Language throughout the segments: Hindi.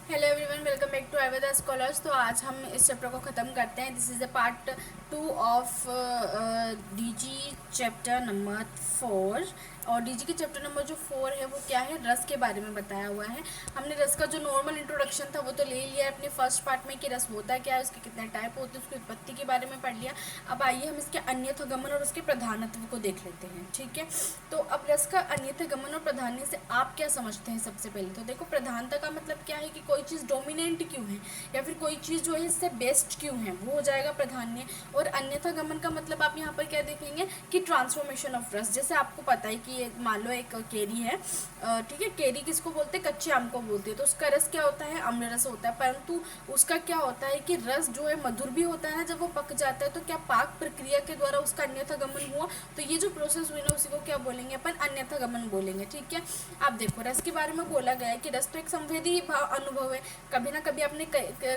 Hello everyone, welcome back to Ayurveda scholars. तो आज हम इस चैप्टर को ख़त्म करते हैं। This is the part 2 of DG chapter number 4। और डीजी के चैप्टर नंबर जो 4 है वो क्या है, रस के बारे में बताया हुआ है। हमने रस का जो नॉर्मल इंट्रोडक्शन था वो तो ले लिया है अपने फर्स्ट पार्ट में कि रस होता क्या है, उसके कितने टाइप होते हैं, उसकी उत्पत्ति के बारे में पढ़ लिया। अब आइए हम इसके अन्यथा गमन और उसके प्रधानत्व को देख लेते हैं। ठीक है, तो अब रस का अन्यथा गमन और प्राधान्य से आप क्या समझते हैं। सबसे पहले तो देखो, प्रधानता का मतलब क्या है कि कोई चीज़ डोमिनेंट क्यों है या फिर कोई चीज़ जो है इससे बेस्ट क्यों है, वो हो जाएगा प्राधान्य। और अन्यथा गमन का मतलब आप यहाँ पर क्या देखेंगे कि ट्रांसफॉर्मेशन ऑफ रस। जैसे आपको पता है कि मान लो एक केरी है, ठीक है, केरी किसको बोलते हैं, कच्चे आम को बोलते हैं। तो उसका रस क्या होता है, अम्ल रस होता है। परंतु उसका क्या होता है कि रस जो है मधुर भी होता है ना जब वो पक जाता है। तो क्या पाक प्रक्रिया के द्वारा उसका अन्यथा गमन हुआ, तो ये जो प्रोसेस हुई ना उसी को क्या बोलेंगे अपन, अन्यथा गमन बोलेंगे। ठीक है, आप देखो रस के बारे में बोला गया है कि रस तो एक संवेदी अनुभव है, कभी ना कभी आपने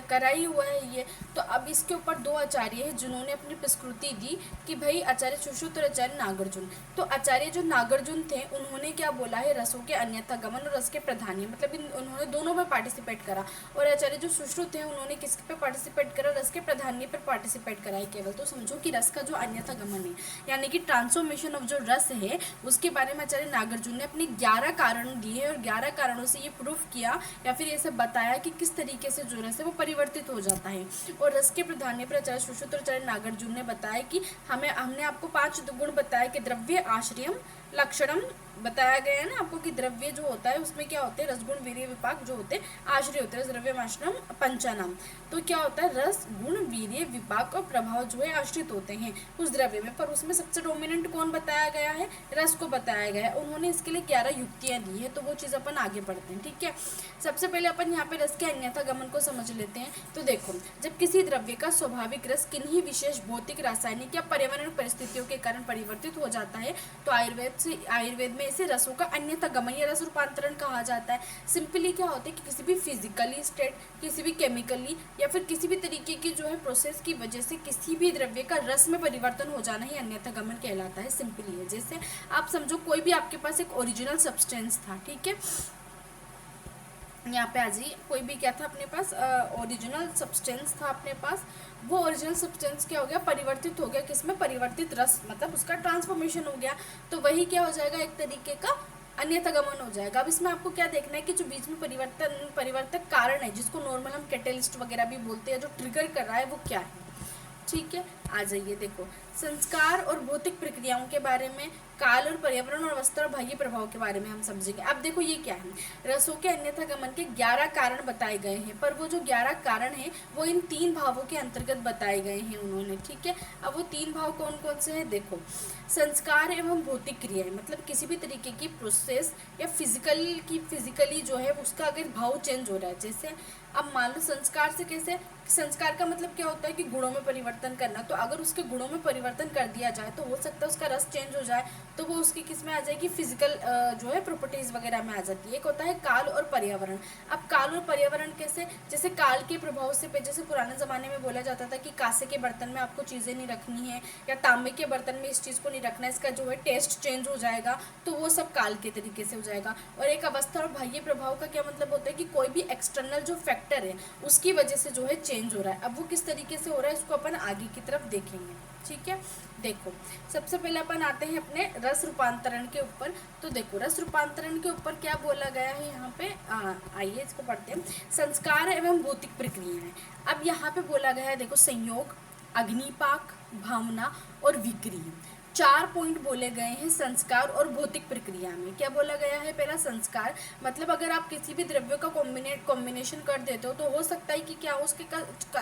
करा ही हुआ है ये। तो अब इसके ऊपर दो आचार्य हैं जिन्होंने अपनी प्रस्तुति दी कि भाई आचार्य सुश्रुत और आचार्य नागार्जुन। तो आचार्य जो नागार्जुन थे उन्होंने क्या बोला है, रसों के अन्यथा गमन और रस के प्राधान्य, मतलब उन्होंने दोनों में पार्टिसिपेट करा। और आचार्य जो सुश्रुत थे उन्होंने किस पे पार्टिसिपेट करा, रस के प्राधान्य पर पार्टिसिपेट करा है केवल। तो समझो कि रस का जो अन्यथा गमन है यानी कि ट्रांसफॉर्मेशन ऑफ जो रस है उसके बारे में आचार्य नागार्जुन ने अपने 11 कारण दिए और 11 कारणों से ये प्रूफ किया या फिर ये सब बताया कि किस तरीके से जो रस है वो परिवर्तित हो जाता है। और रस के प्राधान्य पर आचार्य सुश्रुत और आचार्य नागार्जुन ने बताया कि हमने आपको 5 गुण बताया कि द्रव्य, आश्रयम, लक्षणम बताया गया है ना आपको कि द्रव्य जो होता है उसमें क्या होते हैं, रसगुण वीर्य विपाक जो होते हैं आश्रय होते हैं, द्रव्य आश्रम पंचानाम। तो क्या होता है, रस गुण वीर्य विपाक और प्रभाव जो है आश्रित होते हैं उस द्रव्य में। पर उसमें सबसे डोमिनेंट कौन बताया गया है, रस को बताया गया है। उन्होंने इसके लिए 11 युक्तियां दी है, तो वो चीज़ अपन आगे पढ़ते हैं। ठीक है, सबसे पहले अपन यहाँ पे रस के अन्यथा गमन को समझ लेते हैं। तो देखो, जब किसी द्रव्य का स्वाभाविक रस किन्हीं विशेष भौतिक, रासायनिक या पर्यावरण परिस्थितियों के कारण परिवर्तित हो जाता है तो आयुर्वेद में इसे रसों का अन्यथा गमन या रस रूपांतरण कहा जाता है। सिंपली क्या होता है कि किसी भी फिजिकली स्टेट, किसी भी केमिकली या फिर किसी भी तरीके की जो है प्रोसेस की वजह से किसी भी द्रव्य का रस में परिवर्तन हो जाना ही अन्यथा गमन कहलाता है। सिंपली है, जैसे आप समझो कोई भी आपके पास एक ओरिजिनल सब्सटेंस था, ठीक है, यहाँ पे आ जाइए, कोई भी क्या था अपने पास, ओरिजिनल सब्सटेंस था अपने पास। वो ओरिजिनल सब्सटेंस क्या हो गया, परिवर्तित हो गया, किसमें, परिवर्तित रस, मतलब उसका ट्रांसफॉर्मेशन हो गया। तो वही क्या हो जाएगा, एक तरीके का अन्यथा गमन हो जाएगा। अब इसमें आपको क्या देखना है कि जो बीच में परिवर्तक कारण है जिसको नॉर्मल हम कैटेलिस्ट वगैरह भी बोलते हैं, जो ट्रिगर कर रहा है वो क्या है। ठीक है, आ जाइए, देखो संस्कार और भौतिक प्रक्रियाओं के बारे में, काल और पर्यावरण और वस्त्र और बाह्य प्रभाव के बारे में हम समझेंगे। अब देखो ये क्या है, रसों के अन्यथा गमन के 11 कारण बताए गए हैं, पर वो जो 11 कारण हैं वो इन 3 भावों के अंतर्गत बताए गए हैं उन्होंने। ठीक है, अब वो 3 भाव कौन कौन से हैं, देखो संस्कार एवं भौतिक क्रियाएं, मतलब किसी भी तरीके की प्रोसेस या फिजिकली जो है उसका अगर भाव चेंज हो रहा है। जैसे अब मान लो संस्कार से कैसे, संस्कार का मतलब क्या होता है कि गुणों में परिवर्तन करना। तो अगर उसके गुणों में परिवर्तन कर दिया जाए तो हो सकता है उसका रस चेंज हो जाए, तो वो उसकी किस में आ जाएगी, फिजिकल जो है प्रॉपर्टीज वगैरह में आ जाती है। एक होता है काल और पर्यावरण। अब काल और पर्यावरण कैसे, जैसे काल के प्रभाव से, जैसे पुराने ज़माने में बोला जाता था कि कांसे के बर्तन में आपको चीज़ें नहीं रखनी है या तांबे के बर्तन में इस चीज़ को नहीं रखना है, इसका जो है टेस्ट चेंज हो जाएगा। तो वो सब काल के तरीके से हो जाएगा। और एक अवस्था और बाह्य प्रभाव का क्या मतलब होता है कि कोई भी एक्सटर्नल जो फैक्टर है उसकी वजह से जो है चेंज हो रहा है। अब वो किस तरीके से हो रहा है इसको अपन आगे की तरफ देखेंगे। ठीक है, देखो सबसे पहले अपन आते हैं अपने रस रूपांतरण के ऊपर। तो देखो रस रूपांतरण के ऊपर क्या बोला गया है यहाँ पे, आइए इसको पढ़ते हैं। संस्कार एवं भौतिक प्रक्रियाएं, अब यहाँ पे बोला गया है, देखो संयोग, अग्निपाक, भावना और विक्री, 4 पॉइंट बोले गए हैं संस्कार और भौतिक प्रक्रिया में। क्या बोला गया है, पहला संस्कार, मतलब अगर आप किसी भी द्रव्य का कॉम्बिनेशन कर देते हो तो हो सकता है कि क्या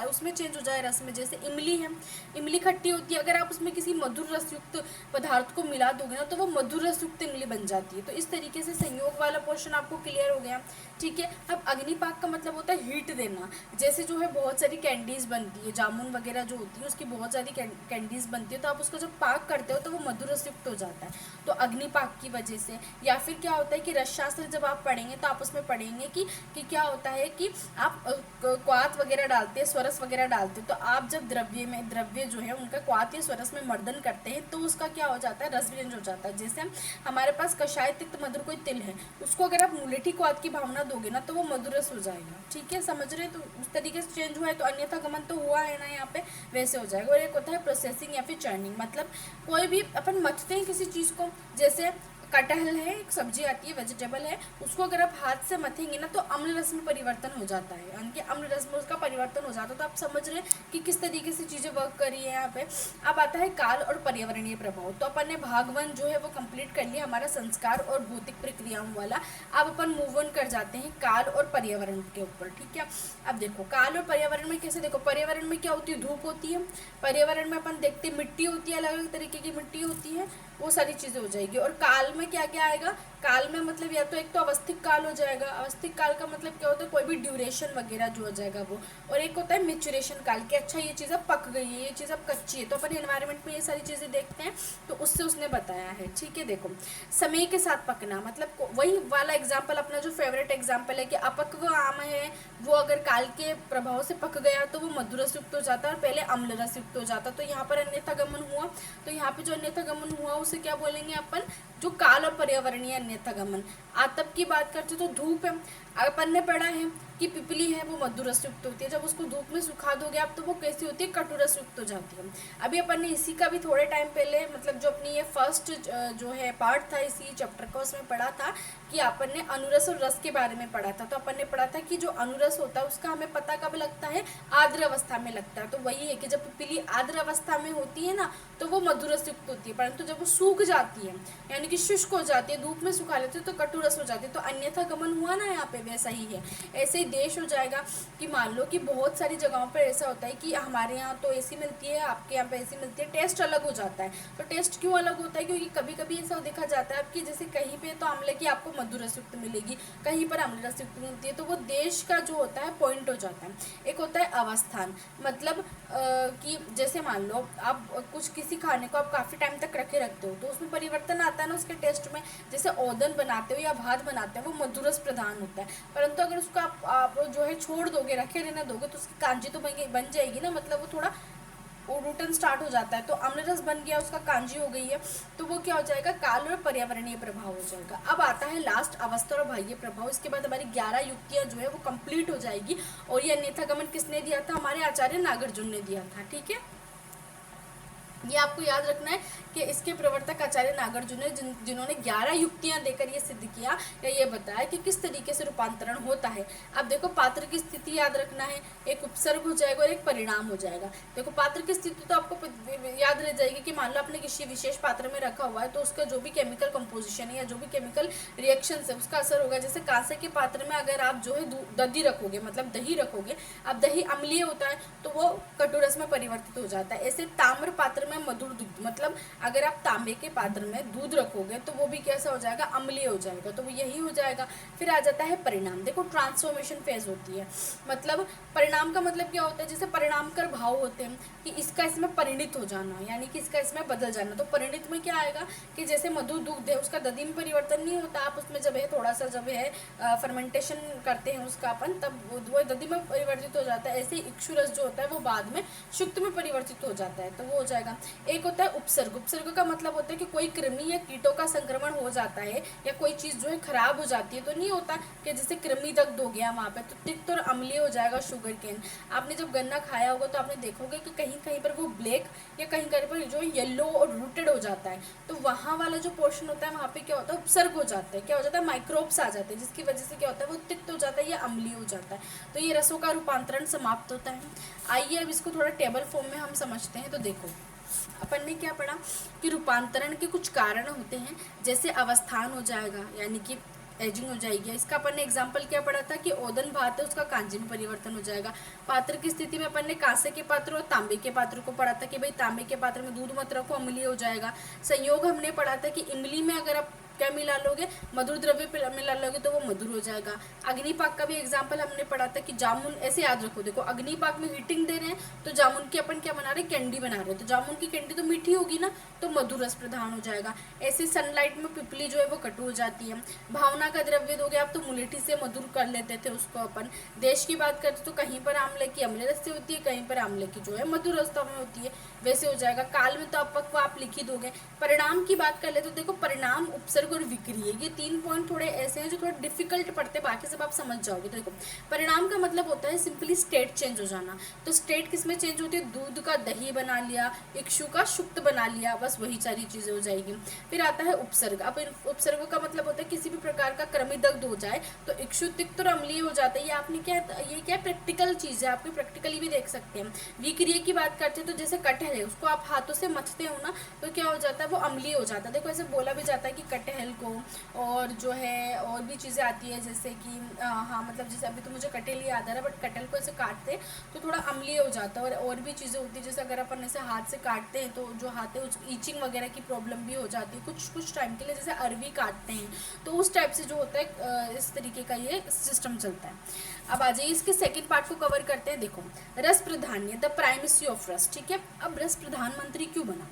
उसमें चेंज हो जाए रस में। जैसे इमली है, इमली खट्टी होती है, अगर आप उसमें किसी मधुर रस युक्त पदार्थ को मिला दोगे ना तो वो मधुर रस युक्त इमली बन जाती है। तो इस तरीके से संयोग वाला पोर्शन आपको क्लियर हो गया। ठीक है, अब अग्निपाक का मतलब होता है हीट देना। जैसे जो है बहुत सारी कैंडीज बनती है, जामुन वगैरह जो होती है उसकी बहुत सारी कैंडीज बनती है, तो आप उसका जब पाक करते हो तो वो मधुरस युक्त हो जाता है। तो अग्निपाक की वजह से, या फिर क्या होता है कि रसशास्त्र जब आप पढ़ेंगे तो आप उसमें पढ़ेंगे कि क्या होता है कि आप क्वाथ वगैरह डालते हैं, स्वरस वगैरह डालते हैं, तो आप जब द्रव्य जो है उनका क्वाथ या स्वरस में मर्दन करते हैं तो उसका क्या हो जाता है, रस व्यंजन हो जाता है। जैसे हमारे पास कषाय तिक्त मधुर कोई तिल है, उसको अगर आप मुलेठी क्वाथ की भावना दोगे ना तो वो मधुरस हो जाएगा। ठीक है, समझ रहे? तो उस तरीके से चेंज हुआ है, तो अन्यथा गमन तो हुआ है ना यहाँ पे, वैसे हो जाएगा। और एक होता है प्रोसेसिंग या फिर चर्निंग, मतलब कोई भी अपन मथते हैं किसी चीज़ को, जैसे कटहल है, एक सब्जी आती है, वेजिटेबल है, उसको अगर आप हाथ से मथेंगे ना तो अम्ल रस में परिवर्तन हो जाता है, यानी कि अम्ल रस में उसका परिवर्तन हो जाता है। तो आप समझ रहे हैं कि किस तरीके से चीज़ें वर्क करी है यहाँ पे। अब आता है काल और पर्यावरणीय प्रभाव। तो अपन ने भाग 1 जो है वो कंप्लीट कर लिया, हमारा संस्कार और भौतिक प्रक्रियाओं वाला। अब अपन मूव ऑन कर जाते हैं काल और पर्यावरण के ऊपर। ठीक है, अब देखो काल और पर्यावरण में कैसे, देखो पर्यावरण में क्या होती है, धूप होती है, पर्यावरण में अपन देखते हैं मिट्टी होती है, अलग अलग तरीके की मिट्टी होती है, वो सारी चीज़ें हो जाएगी। और काल में क्या क्या आएगा, काल में मतलब या तो एक तो अवस्थिक काल हो जाएगा, अवस्थिक काल का मतलब क्या होता है, कोई भी ड्यूरेशन वगैरह जो हो जाएगा वो। और एक होता है मेचुरेशन काल कि अच्छा ये चीज़ अब पक गई है, ये चीज़ अब कच्ची है। तो अपन एनवायरनमेंट में ये सारी चीज़ें देखते हैं, तो उससे उसने बताया है। ठीक है, देखो समय के साथ पकना, मतलब वही वाला एग्जाम्पल अपना जो फेवरेट एग्जाम्पल है कि अपक्व आम है, वो अगर काल के प्रभाव से पक गया तो वो मधुरस युक्त हो जाता है और पहले अम्ल रस युक्त हो जाता। तो यहाँ पर अन्यथा गमन हुआ, तो यहाँ पे जो अन्यथा गमन हुआ उसे क्या बोलेंगे अपन, जो काल और पर्यावरणीय अन्यथा गमन। आतप की बात करते तो धूप है, अपन ने पढ़ा है कि पिपली है वो मधुरस युक्त होती है, जब उसको धूप में सुखा दोगे आप तो वो कैसी होती है, कटुरस युक्त हो जाती है। अभी अपन ने इसी का भी थोड़े टाइम पहले, मतलब जो अपनी ये फर्स्ट जो है पार्ट था इसी चैप्टर का, उसमें पढ़ा था कि अपन ने अनुरस और रस के बारे में पढ़ा था। तो अपन ने पढ़ा था कि जो अनुरस होता है उसका हमें पता कब लगता है, आर्द्र अवस्था में लगता है। तो वही है कि जब पिपली आर्द्र अवस्था में होती है ना तो वो मधुरस युक्त होती है, परंतु जब वो सूख जाती है यानी कि शुष्क हो जाती है, धूप में सुखा लेते हैं तो कटुरस हो जाती है। तो अन्यथा गमन हुआ ना यहाँ पे, वैसा ही है। ऐसे ही देश हो जाएगा कि मान लो कि बहुत सारी जगहों पर ऐसा होता है कि हमारे यहाँ तो एसी मिलती है, आपके यहाँ पे एसी मिलती है, टेस्ट अलग हो जाता है। तो टेस्ट क्यों अलग होता है, क्योंकि कभी कभी ऐसा देखा जाता है कि जैसे कहीं पे तो आंवले की आपको मधुरस युक्त मिलेगी, कहीं पर अम्ल रस युक्त मिलती है, तो वो देश का जो होता है पॉइंट हो जाता है। एक होता है अवस्थान, मतलब कि जैसे मान लो आप कुछ किसी खाने को आप काफ़ी टाइम तक रखते हो तो उसमें परिवर्तन आता है ना उसके टेस्ट में। जैसे ओदन बनाते हो या भात बनाते हो वो मधुरस प्रधान होता है, परंतु अगर उसको आप जो है छोड़ दोगे, रखे रहने दोगे तो उसकी कांजी तो बन जाएगी ना, मतलब वो थोड़ा रूटन स्टार्ट हो जाता है। तो अम्लरस बन गया, उसका कांजी हो गई है, तो वो क्या हो जाएगा, काल और पर्यावरणीय प्रभाव हो जाएगा। अब आता है लास्ट अवस्था और बाह्य प्रभाव। इसके बाद हमारी 11 युक्तियां जो है वो कंप्लीट हो जाएगी। और ये अन्यथा गमन किसने दिया था, हमारे आचार्य नागार्जुन ने दिया था। ठीक है, ये आपको याद रखना है कि इसके प्रवर्तक आचार्य नागार्जुन ने जिन्होंने 11 युक्तियां देकर ये सिद्ध किया या ये बताया कि किस तरीके से रूपांतरण होता है। अब देखो पात्र की स्थिति याद रखना है, एक उपसर्ग हो जाएगा और एक परिणाम हो जाएगा। देखो पात्र की स्थिति तो आपको याद रह जाएगी कि मान लो आपने किसी विशेष पात्र में रखा हुआ है तो उसका जो भी केमिकल कंपोजिशन है या जो भी केमिकल रिएक्शन है उसका असर होगा। जैसे कांसे के पात्र में अगर आप जो है दही रखोगे, मतलब दही रखोगे, अब दही अम्लीय होता है तो वो कटुरस में परिवर्तित हो जाता है। ऐसे ताम्र पात्र में मधुर दूध, मतलब अगर आप तांबे के पात्र में दूध रखोगे तो वो भी कैसा हो जाएगा, अम्लीय हो जाएगा, तो वो यही हो जाएगा। फिर आ जाता है परिणाम। देखो ट्रांसफॉर्मेशन फेज होती है, मतलब परिणाम का मतलब क्या होता है, जैसे परिणाम कर भाव होते हैं कि इसका इसमें परिणित हो जाना, यानी कि इसका इसमें बदल जाना। तो परिणित में क्या आएगा कि जैसे मधुर दूध है उसका दधी में परिवर्तन नहीं होता, आप उसमें जब है थोड़ा सा जब है फर्मेंटेशन करते हैं उसका अपन, तब वो दधी में परिवर्तित हो जाता है। ऐसे ही इक्षुरस जो होता है वो बाद में शुक्त में परिवर्तित हो जाता है, तो वो हो जाएगा। एक होता है उपसर्ग। उपसर्ग का मतलब होता है कि कोई कृमि या कीटों का संक्रमण हो जाता है या कोई चीज़ जो है खराब हो जाती है, तो नहीं होता कि जैसे कृमि दग्ध हो गया वहाँ पे तो तिक्त और अम्लीय हो जाएगा शुगर केन। आपने जब गन्ना खाया होगा तो आपने देखोगे कि कहीं कहीं पर वो ब्लैक या कहीं कहीं पर जो येलो और रूटेड हो जाता है, तो वहाँ वाला जो पोर्शन होता है वहाँ पे क्या होता है, उपसर्ग हो जाता है। क्या हो जाता है, माइक्रोब्स आ जाते हैं, जिसकी वजह से क्या होता है वो तिक्त हो जाता है या अम्लीय हो जाता है। तो ये रसों का रूपांतरण समाप्त होता है। आइए अब इसको थोड़ा टेबल फॉर्म में हम समझते हैं। तो देखो अपन ने क्या पढ़ा कि रूपांतरण के कुछ कारण होते हैं, जैसे अवस्थान हो जाएगा यानी कि एजिंग हो जाएगी। इसका अपन ने एग्जाम्पल क्या पढ़ा था कि ओदन भात है उसका कांजी में परिवर्तन हो जाएगा। पात्र की स्थिति में अपन ने कांसे के पात्र और तांबे के पात्र को पढ़ा था कि भाई तांबे के पात्र में दूध मत रखो, अम्लीय हो जाएगा। संयोग हमने पढ़ा था कि इमली में अगर आप क्या मिला लोगे, मधुर द्रव्य मिला लोगे तो वो मधुर हो जाएगा। अग्निपाक का भी एग्जाम्पल हमने पढ़ा था कि जामुन, ऐसे याद रखो, देखो अग्निपाक में हीटिंग दे रहे हैं तो जामुन की अपन क्या बना रहे हैं, कैंडी बना रहे हैं, तो जामुन की कैंडी तो मीठी होगी ना, तो मधुर रस प्रधान हो जाएगा। ऐसे सनलाइट में पिपली जो है वो कटु हो जाती है। भावना का द्रव्य दोगे आप तो मुलेठी से मधुर कर लेते थे उसको अपन। देश की बात करते तो कहीं पर आमले की अम्ल रस से होती है, कहीं पर आमले की जो है मधुर रस में होती है, वैसे हो जाएगा। काल में तो अपक्व आप लिख ही दोगे। परिणाम की बात कर ले तो देखो परिणाम, उपसर्ग और विक्रिय, ये 3 पॉइंट थोड़े ऐसे हैं जो थोड़ा डिफिकल्ट पड़ते हैं, बाकी सब आप समझ जाओगे। तो देखो परिणाम का मतलब होता है सिंपली स्टेट चेंज हो जाना। तो स्टेट किस में चेंज होती है, दूध का दही बना लिया, इक्षु का शुक्त बना लिया, बस वही सारी चीजें हो जाएगी। फिर आता है उपसर्ग। अब उपसर्ग का मतलब होता है किसी भी प्रकार का क्रमिदग्ध हो जाए तो इक्षु तिक्त और अम्लीय हो जाता है। ये आपने क्या, ये क्या प्रैक्टिकल चीज है, आपको प्रैक्टिकली भी देख सकते हैं। विक्रिय की बात करते हैं तो जैसे कटहल है, उसको आप हाथों से मथते हो ना तो क्या हो जाता है, वो अम्लीय हो जाता है। देखो ऐसे बोला भी जाता है कि कटहल को, और जो है और भी चीज़ें आती है जैसे कि हाँ मतलब जैसे अभी तो मुझे कटहल ही याद आ रहा है, बट कटहल को ऐसे काटते तो थोड़ा अम्लीय हो जाता है। और भी चीज़ें होती है जैसे अगर अपन ऐसे हाथ से काटते हैं तो जो हाथ है उस ईचिंग वगैरह की प्रॉब्लम भी हो जाती है कुछ टाइम के लिए, जैसे अरवी काटते हैं तो उस टाइप से जो होता है इस तरीके का ये सिस्टम चलता है। अब आ जाइए इसके सेकंड पार्ट को कवर करते हैं। देखो रस प्रधान्य, द प्राइमेसी ऑफ रस, ठीक है। अब रस प्रधानमंत्री क्यों बना,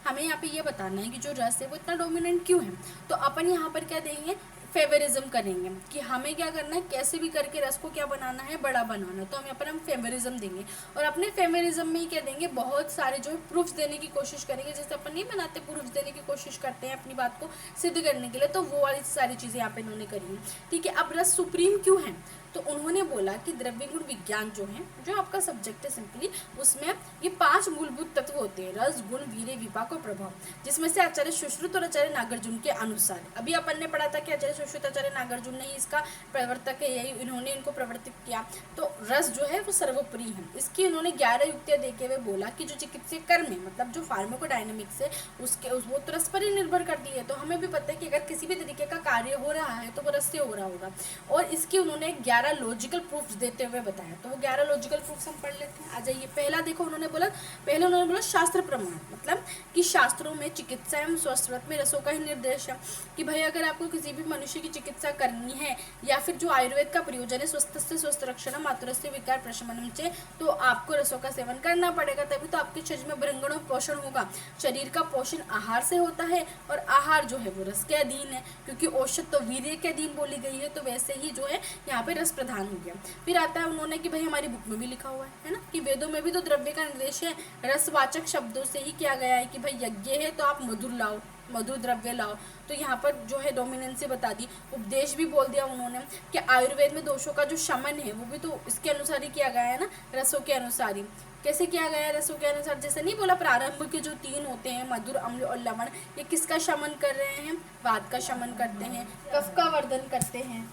हमें यहाँ पे ये बताना है कि जो रस है वो इतना डोमिनेंट क्यों है। तो अपन यहाँ पर क्या देंगे, फेवरिज्म करेंगे कि हमें क्या करना है, कैसे भी करके रस को क्या बनाना है, बड़ा बनाना है। तो हम यहाँ पर हम फेवरिज्म देंगे, और अपने फेवरिज्म में ही क्या देंगे, बहुत सारे जो प्रूफ्स देने की कोशिश करेंगे। जैसे अपन नहीं बनाते, प्रूफ्स देने की कोशिश करते हैं अपनी बात को सिद्ध करने के लिए, तो वो वाली सारी चीज़ें यहाँ पे इन्होंने करी है, ठीक है। अब रस सुप्रीम क्यों है, तो उन्होंने बोला कि द्रव्य गुण विज्ञान जो है, जो आपका सब्जेक्ट है सिंपली, उसमें ये 5 मूलभूत तत्व होते हैं, रस गुण वीर्य विपाक और प्रभाव, जिसमें से आचार्य सुश्रुत और आचार्य नागार्जुन के अनुसार, अभी अपन ने पढ़ा था कि आचार्य सुश्रुत आचार्य नागार्जुन ने ही इसका प्रवर्तक है, यही इन्होंने इनको प्रवर्तित किया। तो रस जो है वो सर्वोपरि है। इसकी उन्होंने 11 युक्तियां देके हुए बोला कि जो चिकित्सीय कर्म है, मतलब जो फार्माकोडायनेमिक्स है, उसके वो तो रस पर ही निर्भर करती है। तो हमें भी पता है कि अगर किसी भी तरीके का कार्य हो रहा है तो वो रस से हो रहा होगा। और इसकी उन्होंने 11 लॉजिकल प्रूफ्स देते हुए बताया। तो वो 11 लॉजिकल प्रूफ्स हम पढ़ लेते हैं। आ जाइए, पहला देखो उन्होंने बोला शास्त्र प्रमाण, मतलब कि शास्त्रों में चिकित्सा एवं स्वास्थ्य में रसों का ही निर्देश है कि भाई अगर आपको किसी भी मनुष्य की चिकित्सा करनी है, या फिर जो आयुर्वेद का प्रयोजन है स्वस्थ से स्वस्थ रक्षण मातृस्य विकार प्रशमनम से, तो आपको रसों का सेवन करना पड़ेगा, तभी तो आपके शरीर में भृंगण पोषण होगा। शरीर का पोषण आहार से होता है, और आहार जो है वो रस के अधीन है, क्योंकि औषध तो वीर्य के अधीन बोली गई है। तो वैसे ही जो है यहाँ पे रस प्रधान हो गया। फिर आता है उन्होंने कि भाई हमारी बुक में भी लिखा हुआ है ना, कि वेदों में भी तो द्रव्य का निर्देश है, रसवाचक शब्दों से ही किया गया है कि भाई यज्ञ है तो आप मधुर लाओ, मधुर द्रव्य लाओ। तो यहाँ पर जो है डोमिनेंसी बता दी। उपदेश भी बोल दिया उन्होंने कि आयुर्वेद में दोषों का जो शमन है वो भी तो इसके अनुसार ही किया गया है ना, रसों के अनुसार ही। कैसे किया गया है, रसों के अनुसार। जैसे नहीं बोला प्रारंभ के जो 3 होते हैं, मधुर, अम्ल और लवण, ये किसका शमन कर रहे हैं, वात का शमन करते हैं, कफ का वर्धन करते हैं।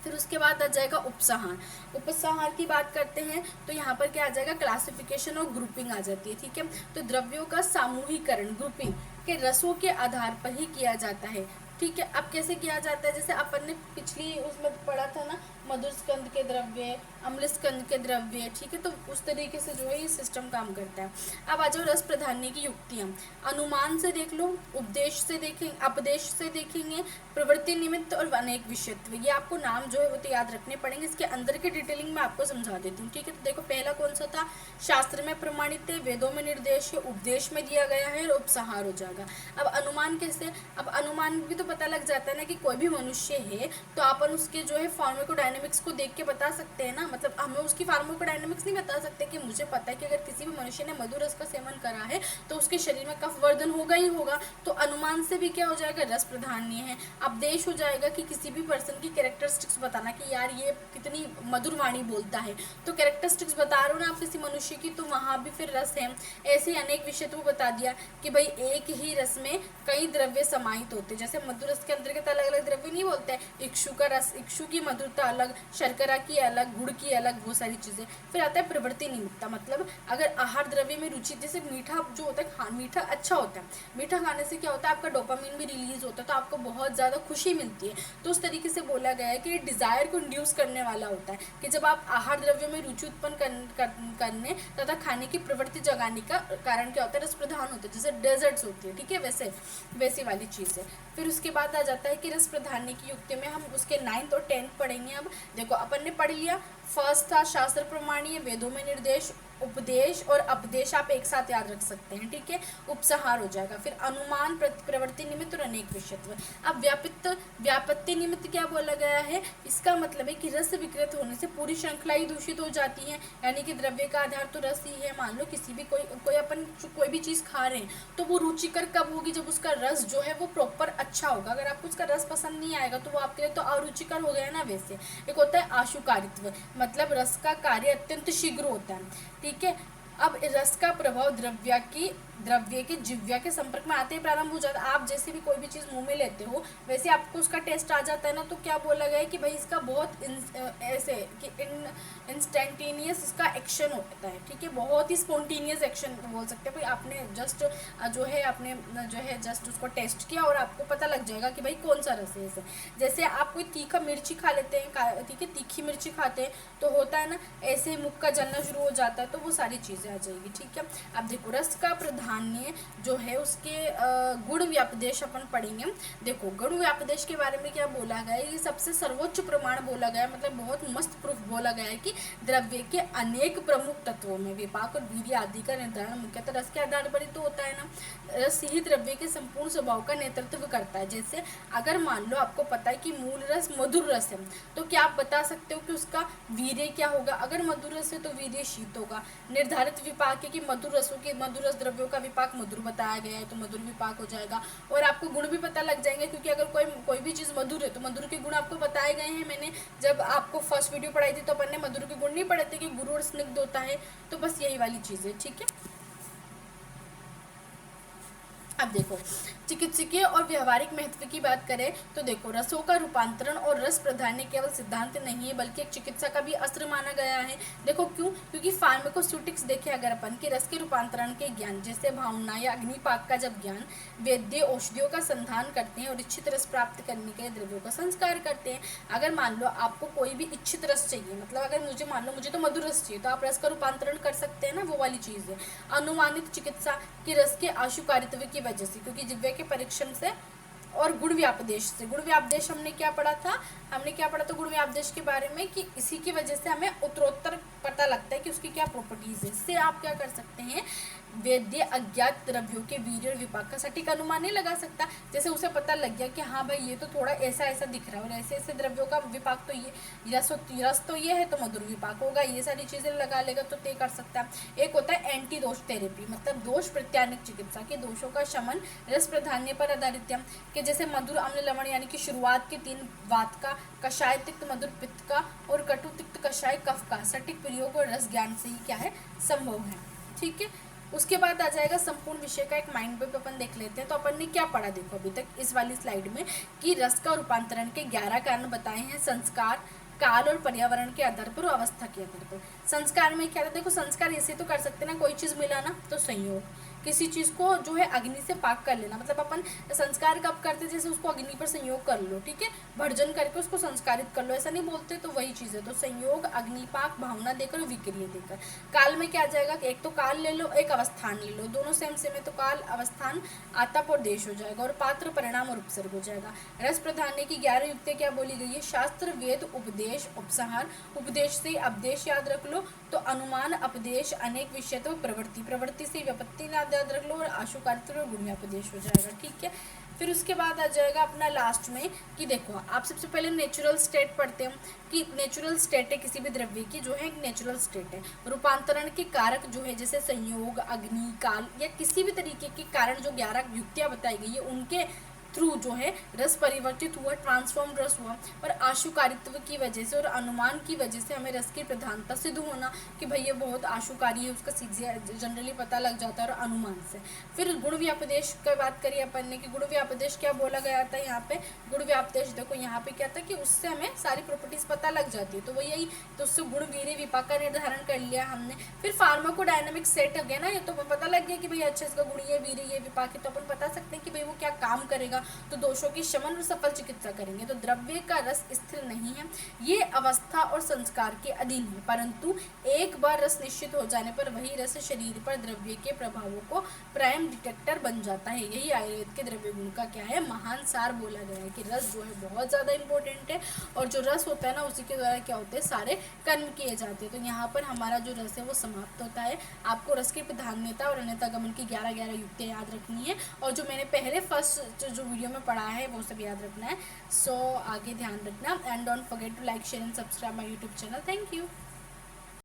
फिर उसके बाद आ जाएगा उपसंहार। उपसंहार की बात करते हैं तो यहाँ पर क्या आ जाएगा, क्लासिफिकेशन और ग्रुपिंग आ जाती है, ठीक है। तो द्रव्यों का सामूहिकरण, ग्रुपिंग के रसों के आधार पर ही किया जाता है, ठीक है। अब कैसे किया जाता है, जैसे अपन ने पिछली उसमें पढ़ा था ना, मधुर स्कंद के द्रव्य, अम्ल स्कंद के द्रव्य, ठीक है। तो उस तरीके से जो है ये सिस्टम काम करता है। अब आ जाओ रस प्रधान्य की युक्तियाँ। अनुमान से देख लो, उपदेश से देखेंगे, अपदेश से देखेंगे, प्रवृत्ति निमित्त और अनेक विषयत्व। ये आपको नाम जो है वो तो याद रखने पड़ेंगे। इसके अंदर के डिटेलिंग में आपको समझा देती हूँ, ठीक है। तो देखो पहला कौन सा था, शास्त्र में प्रमाणित है, वेदों में निर्देश है, उपदेश में दिया गया है, और उपसंहार हो जाएगा। अब अनुमान कैसे, अब अनुमान भी तो पता लग जाता है ना कि कोई भी मनुष्य है तो अपन उसके जो है फार्माकोडायनेमिक्स को देख के बता सकते हैं ना। मतलब हमें उसकी फार्माकोडायनेमिक्स नहीं बता सकते कि मुझे पता है कि अगर किसी भी मनुष्य ने मधुर रस का सेवन करा है तो उसके शरीर में कफ वर्धन होगा ही होगा। तो अनुमान से भी क्या हो जाएगा, रस प्रधान्य है। अपदेश हो जाएगा कि किसी भी पर्सन की कैरेक्टरिस्टिक्स बताना कि यार ये कितनी मधुर वाणी बोलता है, तो कैरेक्टरिस्टिक्स बता रहे हो ना आप किसी मनुष्य की, तो वहाँ भी फिर रस है। ऐसे ही अनेक विषय तो बता दिया कि भाई एक ही रस में कई द्रव्य समाहित होते, जैसे मधुर रस के अंतर्गत अलग अलग द्रव्य नहीं बोलते हैं। इक्षु का रस, इक्षु की मधुरता अलग, शर्करा की अलग, गुड़ की अलग, वो सारी चीज़ें। फिर आता है प्रवृत्ति निमित्ता, मतलब अगर आहार द्रव्य में रुचि, जैसे मीठा जो होता है, मीठा अच्छा होता है, मीठा खाने से क्या होता है, आपका डोपामिन भी रिलीज होता है, तो आपको बहुत ज़्यादा खुशी मिलती है। तो उस तरीके से बोला गया है कि डिज़ायर को इंड्यूस करने वाला होता है, कि जब आप आहार द्रव्यों में रुचि उत्पन्न करने तथा खाने की प्रवृत्ति जगाने का कारण क्या होता है, रस प्रधान होता है, जैसे डेजर्ट्स होती है, ठीक है, वैसी वाली चीज़ है। फिर उसके बाद आ जाता है कि रस प्रधान की युक्ति में हम उसके 9th और 10th पढ़ेंगे। अब देखो, अपन ने पढ़ लिया, फर्स्ट था शास्त्र प्रमाणीय, वेदों में निर्देश, उपदेश और अपदेश आप एक साथ याद रख सकते हैं, ठीक है, उपसंहार हो जाएगा। फिर अनुमान, प्रवृत्ति निमित्त और अनेक विषयत्व। अब व्यापत्ति निमित्त क्या बोला गया है, इसका मतलब है कि रस विकृत होने से पूरी श्रृंखला ही दूषित हो जाती है, यानी कि द्रव्य का आधार तो रस ही है। मान लो किसी भी अपन कोई भी चीज़ खा रहे हैं, तो वो रुचिकर कब होगी, जब उसका रस जो है वो प्रॉपर अच्छा होगा। अगर आपको उसका रस पसंद नहीं आएगा तो वो आपके लिए तो अरुचिकर हो गया ना। वैसे एक होता है आशुकारित्व, मतलब रस का कार्य अत्यंत शीघ्र होता है, ठीक है। अब रस का प्रभाव द्रव्य के जिह्वा के संपर्क में आते ही प्रारंभ हो जाता है। आप जैसे भी कोई भी चीज़ मुंह में लेते हो, वैसे आपको उसका टेस्ट आ जाता है ना, तो क्या बोला गया है कि भाई इसका बहुत ऐसे कि इंस्टेंटेनियस इसका एक्शन होता है, ठीक है, बहुत ही स्पॉन्टेनियस एक्शन बोल सकते हैं। भाई आपने जस्ट जस्ट उसको टेस्ट किया और आपको पता लग जाएगा कि भाई कौन सा रस है इसे। जैसे आप कोई तीखा मिर्ची खा लेते हैं, ठीक है, तीखी मिर्ची खाते हैं तो होता है ना, ऐसे ही मुख का जलना शुरू हो जाता है, तो वो सारी चीज़ें आ जाएगी, ठीक है। अब देखो, रस का प्राधान्य जो है उसके गुण व्यापदेश अपन पढ़ेंगे। देखो, गुण व्यापदेश के बारे में क्या बोला गया है, ये सबसे सर्वोच्च प्रमाण बोला गया है, मतलब बहुत मस्त प्रूफ बोला गया है कि द्रव्य के अनेक प्रमुख तत्वों में विपाक और वीर्य आदि का निर्धारण मुख्यतः रस के आधार पर ही तो होता है ना। रस ही द्रव्य के संपूर्ण स्वभाव का नेतृत्व करता है। जैसे अगर मान लो आपको पता है कि मूल रस मधुर रस है, तो क्या आप बता सकते हो कि उसका वीर्य क्या होगा। अगर मधुर रस है तो वीर्य शीत होगा। निर्धारित विपाक है कि मधुर रस द्रव्यों का विपाक मधुर बताया गया है, तो मधुर विपाक हो जाएगा। और आपको गुण भी पता लग जाएंगे, क्योंकि अगर कोई भी चीज़ मधुर है तो मधुर के गुण आपको बताए गए हैं। मैंने जब आपको फर्स्ट वीडियो पढ़ाई थी तो अपन ने मधुर के गुण नहीं पढ़े थे कि गुरु और स्निग्ध होता है, तो बस यही वाली चीज़ है, ठीक है। अब देखो, चिकित्सकीय और व्यवहारिक महत्व की बात करें तो देखो, रसों का रूपांतरण और रस प्राधान्य केवल सिद्धांत नहीं है, बल्कि एक चिकित्सा का भी अस्त्र माना गया है। देखो क्यों, क्योंकि फार्माकोस्यूटिक्स देखे अगर अपन के रस के रूपांतरण के ज्ञान, जैसे भावना या अग्निपाक का जब ज्ञान, वैद्य औषधियों का संधान करते हैं और इच्छित रस प्राप्त करने के लिए द्रव्यों का संस्कार करते हैं। अगर मान लो आपको कोई भी इच्छित रस चाहिए, मतलब अगर मुझे मान लो मुझे तो मधुर रस चाहिए, तो आप रस का रूपांतरण कर सकते हैं ना, वो वाली चीज़ है। अनुमानित चिकित्सा की रस के आशुकारित्व की वजह से, क्योंकि जिह्वा के परीक्षण से और गुण व्यापदेश से। गुण व्यापदेश हमने क्या पढ़ा था गुण व्यापदेश के बारे में, कि इसी की वजह से हमें उत्तरोत्तर पता लगता है कि उसकी क्या प्रॉपर्टीज है। इससे आप क्या कर सकते हैं, वैद्य अज्ञात द्रव्यों के वीर्य और विपाक का सटीक अनुमान नहीं लगा सकता। जैसे उसे पता लग गया कि हाँ भाई ये तो थोड़ा ऐसा ऐसा दिख रहा है और ऐसे ऐसे द्रव्यों का विपाक तो ये रस तो ये है, तो मधुर विपाक होगा, ये सारी चीज़ें लगा लेगा तो तय कर सकता है। एक होता है एंटी दोष थेरेपी, मतलब दोष प्रत्यानिक चिकित्सा के दोषों का शमन रस प्राधान्य पर आधारित है, कि जैसे मधुर अम्ल लवण यानी कि शुरुआत के 3 वात का, कषाय तिक्त मधुर पित्त का और कटु तिक्त कषाय कफ का सटीक प्रयोग और रस ज्ञान से ही क्या है संभव है, ठीक है। उसके बाद आ जाएगा संपूर्ण विषय का एक माइंड मैप अपन देख लेते हैं। तो अपन ने क्या पढ़ा देखो अभी तक इस वाली स्लाइड में, कि रस का रूपांतरण के 11 कारण बताए हैं, संस्कार, काल और पर्यावरण के आधार पर और अवस्था के आधार पर। संस्कार में क्या था, देखो संस्कार ऐसे तो कर सकते ना, कोई चीज़ मिला ना तो संयोग, किसी चीज़ को जो है अग्नि से पाक कर लेना, मतलब अपन संस्कार कब करते, जैसे उसको अग्नि पर संयोग कर लो, ठीक है, भर्जन करके उसको संस्कारित कर लो, ऐसा नहीं बोलते, तो वही चीज़ है। तो संयोग, अग्निपाक, भावना देकर और विक्रिय देकर। काल में क्या आ जाएगा, एक तो काल ले लो, एक अवस्थान ले लो, दोनों सेम सेम है, तो काल अवस्थान आताप और देश हो जाएगा, और पात्र परिणाम और उपसर्ग हो जाएगा। रस प्राधान्य की 11 युक्तियाँ क्या बोली गई है, शास्त्र, वेद, उपदेश, उपसंहार, उपदेश से अपदेश याद रख लो, तो अनुमान, अपदेश, अनेक विषय, तो प्रवृत्ति से व्युत्पत्ति याद रख लो, और आशुकारित्व और गुण व्यापदेश हो जाएगा, ठीक है। फिर उसके बाद आ जाएगा अपना लास्ट में, कि देखो आप सबसे पहले नेचुरल स्टेट पढ़ते हैं, कि नेचुरल स्टेट है किसी भी द्रव्य की, जो है एक नेचुरल स्टेट है। रूपांतरण के कारक जो है, जैसे संयोग, अग्नि, काल या किसी भी तरीके के कारण जो 11 युक्तियाँ बताई गई है, उनके थ्रू जो है रस परिवर्तित हुआ, ट्रांसफॉर्म्ड रस हुआ। और आशुकारित्व की वजह से और अनुमान की वजह से हमें रस की प्रधानता सिद्ध होना कि भाई ये बहुत आशुकारी है, उसका जनरली पता लग जाता है और अनुमान से। फिर गुण व्यापदेश की बात करिए अपन ने कि गुण व्यापदेश क्या बोला गया था यहाँ पे। गुण व्यापदेश देखो यहाँ पे क्या था कि उससे हमें सारी प्रॉपर्टीज पता लग जाती है, तो वो यही, तो उससे गुण वीर्य विपाक का निर्धारण कर लिया हमने। फिर फार्माकोडायनामिक सेट हो गया ना, ये तो पता लग गया कि भाई अच्छा इसका गुण ये वीर्य ये विपाक है, तो अपन बता सकते हैं कि भाई वो क्या काम करेगा, तो दोषों की शमन और सफल चिकित्सा करेंगे। तो द्रव्य का रस स्थिर नहीं है, ये अवस्था और संस्कार के अधीन है, परंतु एक बार रस निश्चित हो जाने पर वही रस शरीर पर द्रव्य के प्रभावों को प्राइम डिटेक्टर बन जाता है। यही आयुर्वेद के द्रव्य गुण का क्या है, महान सार बोला गया है कि रस जो है बहुत ज़्यादा इंपॉर्टेंट है, और जो रस होता है ना उसी के द्वारा क्या होते हैं, सारे कर्म किए जाते हैं। तो यहाँ पर हमारा जो रस है वो समाप्त होता है। आपको रस की प्रधान्यता और अन्यथा गमन की 11 युक्तियाँ याद रखनी है, और जो मैंने पहले फर्स्ट जो वीडियो में पढ़ा है वो सब याद रखना है। सो आगे ध्यान रखना, and don't forget to like share and subscribe my YouTube channel. Thank you.